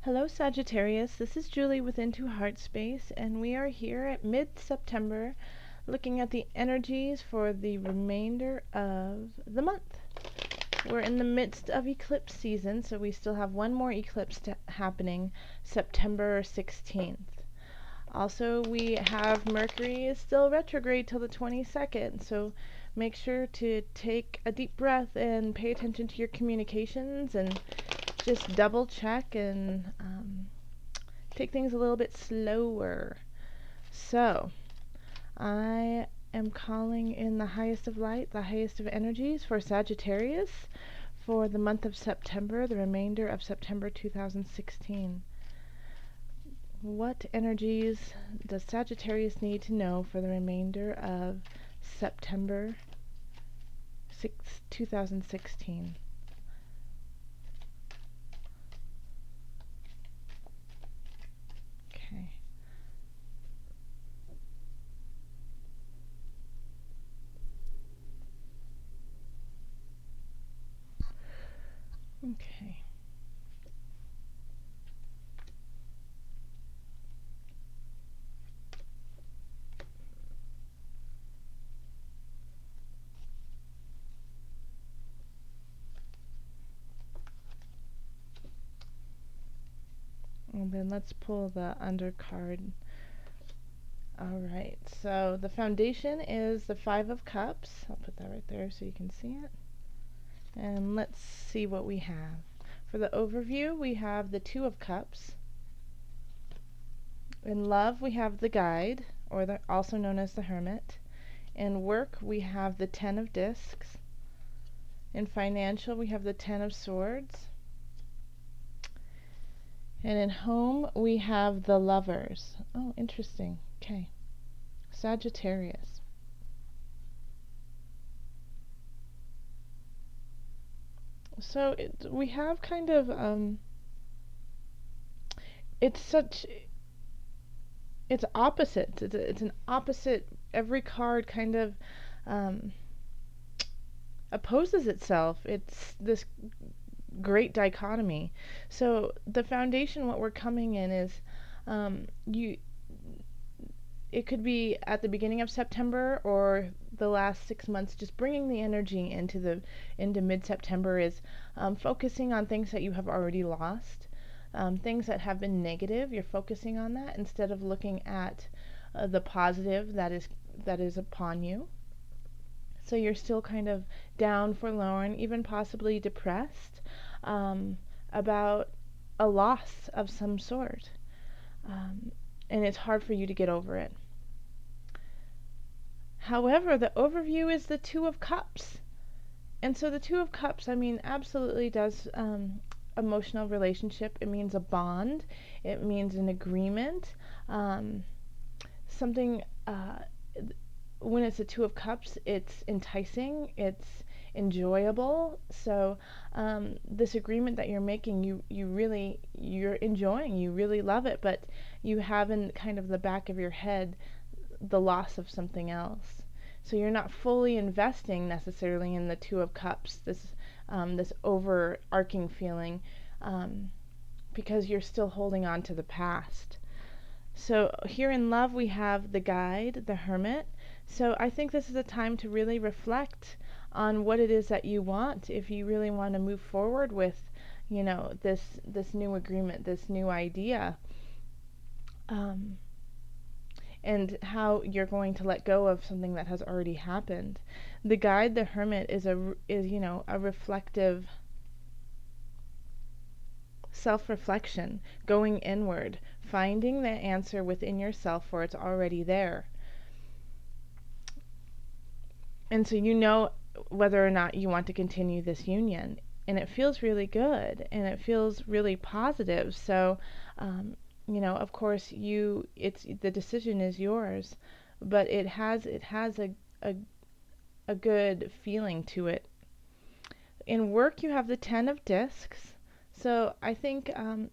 Hello Sagittarius, this is Julie with Into Heartspace, and we are here at mid-September looking at the energies for the remainder of the month. We're in the midst of eclipse season, so we still have one more eclipse happening September 16th. Also, we have Mercury is still retrograde till the 22nd, so make sure to take a deep breath and pay attention to your communications and just double check and take things a little bit slower. So, I am calling in the highest of light, the highest of energies for Sagittarius for the month of September, the remainder of September 2016. What energies does Sagittarius need to know for the remainder of September 2016? Okay. Okay. And then let's pull the undercard. Alright, so the foundation is the Five of Cups. I'll put that right there so you can see it. And let's see what we have. For the overview, we have the Two of Cups. In love, we have the Guide, or also known as the Hermit. In work, we have the Ten of Discs. In financial, we have the Ten of Swords. And in home, we have the Lovers. Oh, interesting. Okay. Sagittarius. So we have kind of it's opposites. It's an opposite. Every card kind of opposes itself. It's this great dichotomy. So the foundation, what we're coming in is it could be at the beginning of September or the last 6 months. Just bringing the energy into mid-September is focusing on things that you have already lost, things that have been negative. You're focusing on that instead of looking at the positive that is upon you. So you're still kind of down, forlorn, even possibly depressed about a loss of some sort. And it's hard for you to get over it. However, the overview is the Two of Cups. And so the Two of Cups, I mean, absolutely does emotional relationship. It means a bond. It means an agreement. Something, when it's a Two of Cups, it's enticing. It's enjoyable. So this agreement that you're making, you're enjoying, you really love it, but you have in kind of the back of your head the loss of something else. So you're not fully investing necessarily in the Two of Cups, this overarching feeling, because you're still holding on to the past. So here in love, we have the Guide, the Hermit. So I think this is a time to really reflect on what it is that you want, if you really want to move forward with, this new agreement, this new idea, and how you're going to let go of something that has already happened. The Guide, the Hermit, is a reflective self-reflection, going inward, finding the answer within yourself, for it's already there. And so you know whether or not you want to continue this union, and it feels really good, and it feels really positive. So of course the decision is yours, but it has a good feeling to it. In work, you have the Ten of Discs. So I think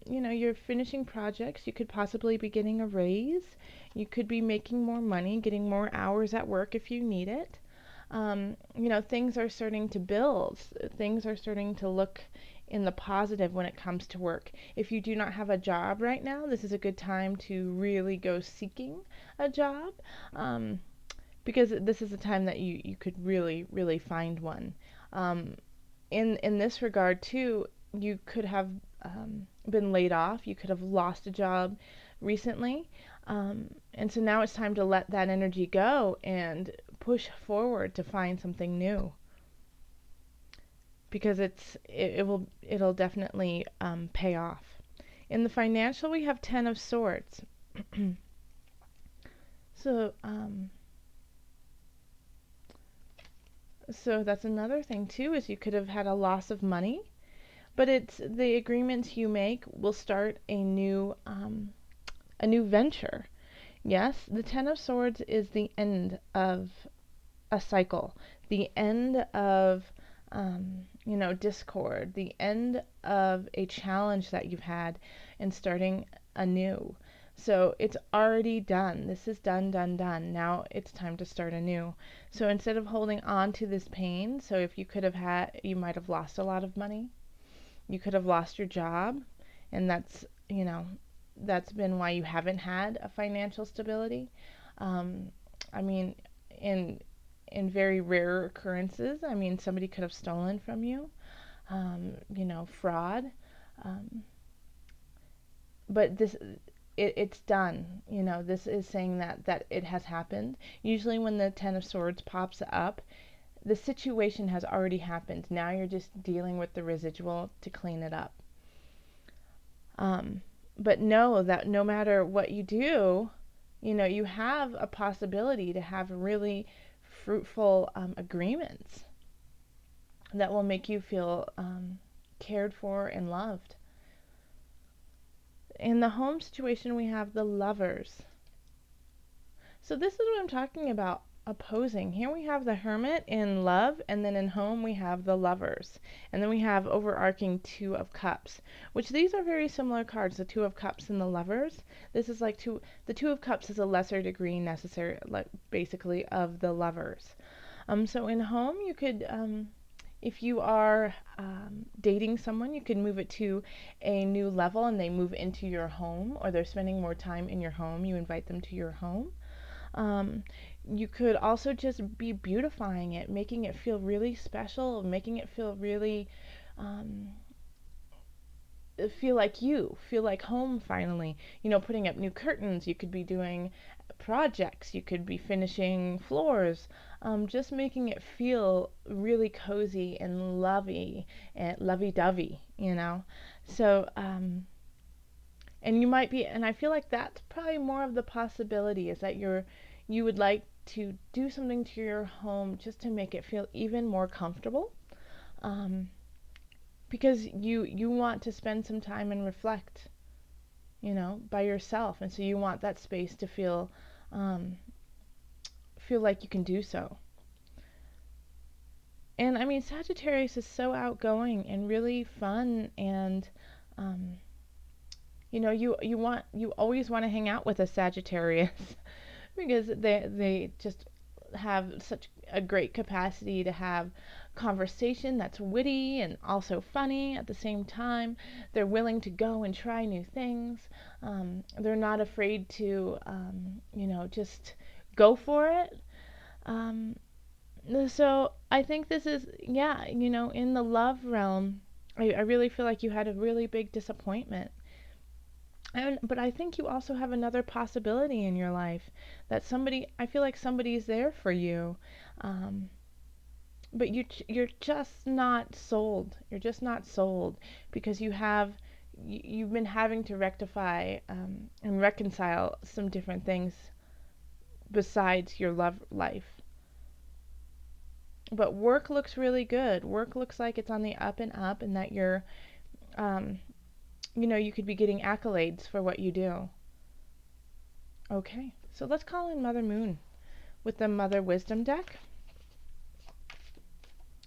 you're finishing projects. You could possibly be getting a raise. You could be making more money, getting more hours at work if you need it. Things are starting to build. Things are starting to look in the positive when it comes to work. If you do not have a job right now, this is a good time to really go seeking a job, because this is a time that you could really find one. In this regard too, you could have been laid off. You could have lost a job recently, and so now it's time to let that energy go and push forward to find something new, because it'll definitely pay off. In the financial, we have Ten of Swords. So so that's another thing too, is you could have had a loss of money, but it's the agreements you make will start a new venture. Yes, the Ten of Swords is the end of a cycle, the end of discord, the end of a challenge that you've had, and starting anew. So it's already done. This is done, done, done. Now it's time to start anew. So instead of holding on to this pain, so if you might have lost a lot of money, you could have lost your job, and that's been why you haven't had a financial stability. I mean, in very rare occurrences, somebody could have stolen from you, fraud. But it's done. This is saying that it has happened. Usually when the Ten of Swords pops up, the situation has already happened. Now you're just dealing with the residual to clean it up. But know that no matter what you do, you have a possibility to have really fruitful agreements that will make you feel cared for and loved. In the home situation, we have the Lovers. So this is what I'm talking about, opposing. Here we have the Hermit in love, and then in home we have the Lovers. And then we have overarching Two of Cups, which these are very similar cards, the Two of Cups and the Lovers. This is like the Two of Cups is a lesser degree necessary, like basically, of the Lovers. So in home, you could, if you are dating someone, you can move it to a new level and they move into your home, or they're spending more time in your home. You invite them to your home. You could also just be beautifying it, making it feel really special, making it feel really feel like home finally. Putting up new curtains. You could be doing projects. You could be finishing floors. Just making it feel really cozy and lovey-dovey. So and you might be, and I feel like that's probably more of the possibility, is that you would like to do something to your home just to make it feel even more comfortable. Because you want to spend some time and reflect, by yourself, and so you want that space to feel like you can do so. And Sagittarius is so outgoing and really fun, and you always want to hang out with a Sagittarius because they just have such a great capacity to have conversation that's witty and also funny at the same time. They're willing to go and try new things. They're not afraid to, just go for it. So I think this is, in the love realm, I really feel like you had a really big disappointment. But I think you also have another possibility in your life, that I feel like somebody's there for you. But you're just not sold. You're just not sold because you've been having to rectify and reconcile some different things besides your love life. But work looks really good. Work looks like it's on the up and up, and that you're, you could be getting accolades for what you do. Okay, so let's call in Mother Moon with the Mother Wisdom deck.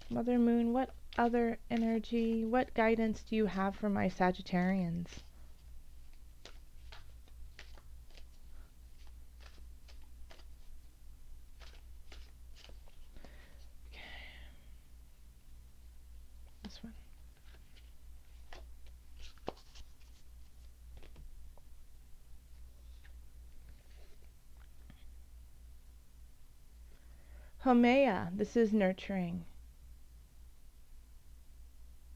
Mother Moon, what other energy, what guidance do you have for my Sagittarians? Okay. This one. Homea, this is nurturing.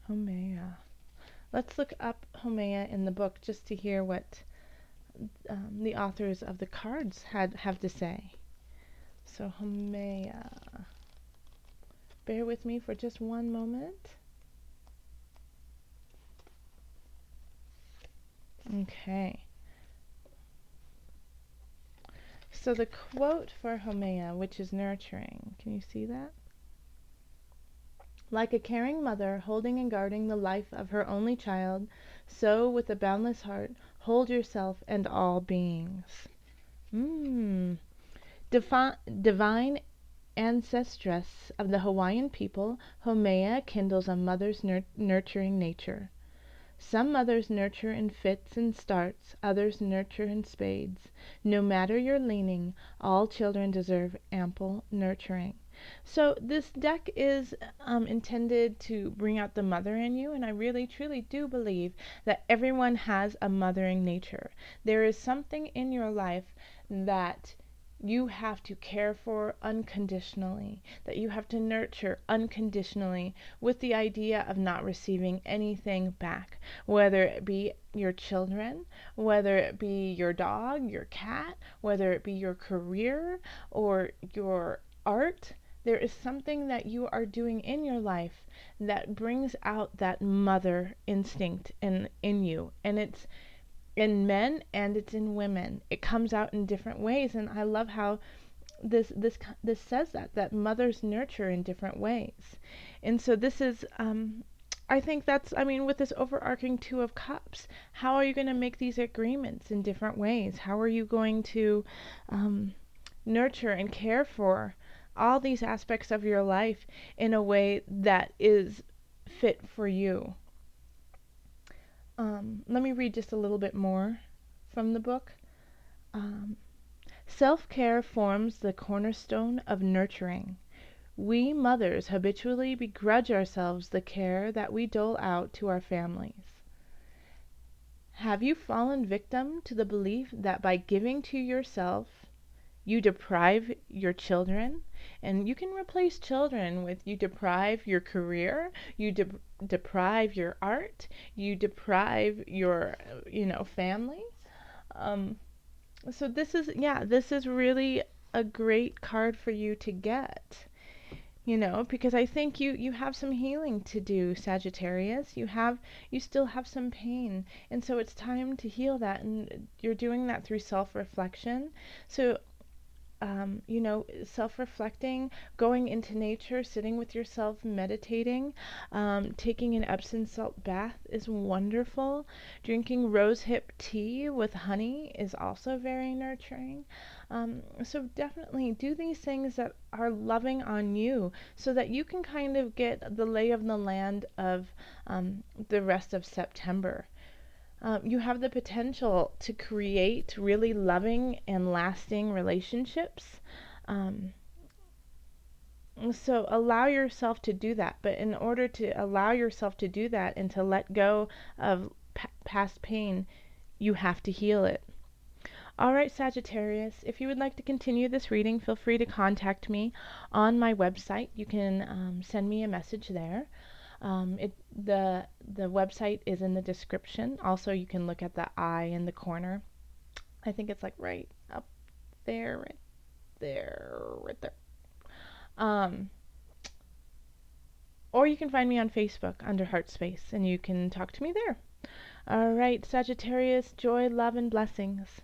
Homea. Let's look up Homea in the book just to hear what the authors of the cards have to say. So Homea. Bear with me for just one moment. Okay. So the quote for Homea, which is nurturing, can you see that? Like a caring mother holding and guarding the life of her only child, so with a boundless heart, hold yourself and all beings. Divine ancestress of the Hawaiian people, Homea kindles a mother's nurturing nature. Some mothers nurture in fits and starts, others nurture in spades. No matter your leaning, all children deserve ample nurturing. So this deck is intended to bring out the mother in you, and I really truly do believe that everyone has a mothering nature. There is something in your life that you have to care for unconditionally, that you have to nurture unconditionally, with the idea of not receiving anything back, whether it be your children, whether it be your dog, your cat, whether it be your career or your art. There is something that you are doing in your life that brings out that mother instinct in you, and it's in men and it's in women. It comes out in different ways, and I love how this says that mothers nurture in different ways. And so this is I think that's, I mean, with this overarching Two of Cups, how are you going to make these agreements in different ways? How are you going to nurture and care for all these aspects of your life in a way that is fit for you? Let me read just a little bit more from the book. Self-care forms the cornerstone of nurturing. We mothers habitually begrudge ourselves the care that we dole out to our families. Have you fallen victim to the belief that by giving to yourself, you deprive your children? And you can replace children with you deprive your career, you deprive your art, you deprive your, family. So this is really a great card for you to get. Because I think you have some healing to do, Sagittarius. You still have some pain, and so it's time to heal that, and you're doing that through self-reflection. So self-reflecting, going into nature, sitting with yourself, meditating, taking an Epsom salt bath is wonderful. Drinking rosehip tea with honey is also very nurturing. So definitely do these things that are loving on you, so that you can kind of get the lay of the land of the rest of September. You have the potential to create really loving and lasting relationships. Um, so allow yourself to do that. But in order to allow yourself to do that and to let go of past pain, you have to heal it. Alright, Sagittarius, if you would like to continue this reading, feel free to contact me on my website. You can send me a message there. The website is in the description. Also, you can look at the eye in the corner. I think it's like right up there, right there, right there. Or you can find me on Facebook under Heartspace, and you can talk to me there. All right, Sagittarius, joy, love, and blessings.